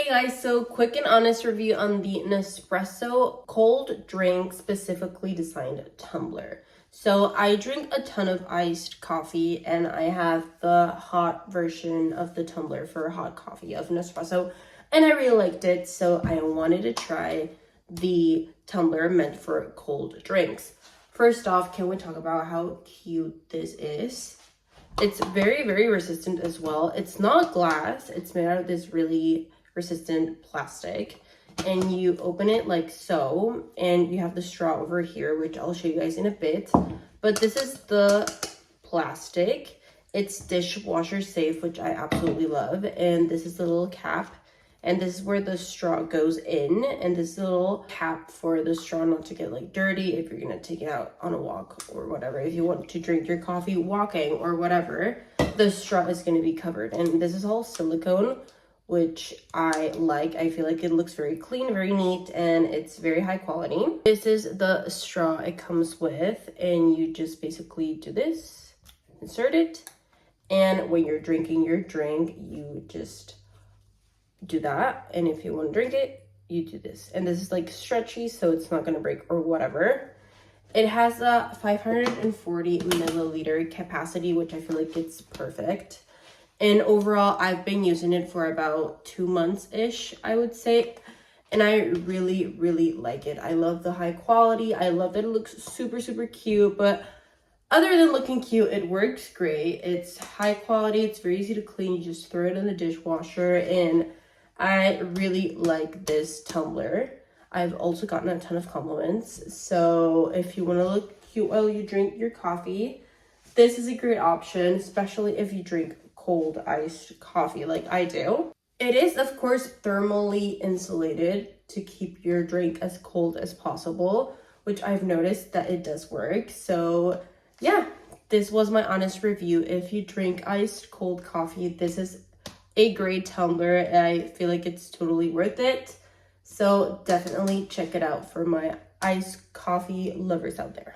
Hey guys, so quick and honest review on the Nespresso cold drink specifically designed tumbler. So I drink a ton of iced coffee and I have the hot version of the tumbler for hot coffee of Nespresso and I really liked it, so I wanted to try the tumbler meant for cold drinks. First off, can we talk about how cute this is? It's very, very resistant as well. It's not glass, it's made out of this really resistant plastic, and you open it like so, and you have the straw over here, which I'll show you guys in a bit. But this is the plastic. It's dishwasher safe, which I absolutely love. And this is the little cap, and this is where the straw goes in, and this little cap for the straw not to get like dirty if you're gonna take it out on a walk or whatever. If you want to drink your coffee walking or whatever, the straw is gonna be covered. And this is all silicone, which I like. I feel like it looks very clean, very neat, and it's very high quality. This is the straw it comes with, and you just basically do this, insert it, and when you're drinking your drink, you just do that. And if you want to drink it, you do this. And this is like stretchy, so it's not gonna break or whatever. It has a 540 milliliter capacity, which I feel like it's perfect. And overall, I've been using it for about 2 months-ish, I would say. And I really, really like it. I love the high quality. I love that it looks super, super cute. But other than looking cute, it works great. It's high quality. It's very easy to clean. You just throw it in the dishwasher. And I really like this tumbler. I've also gotten a ton of compliments. So if you want to look cute while you drink your coffee, this is a great option, especially if you drink cold iced coffee like I do. It is, of course, thermally insulated to keep your drink as cold as possible, which I've noticed that it does work. So yeah, this was my honest review. If you drink iced cold coffee, this is a great tumbler. I feel like it's totally worth it. So definitely check it out for my iced coffee lovers out there.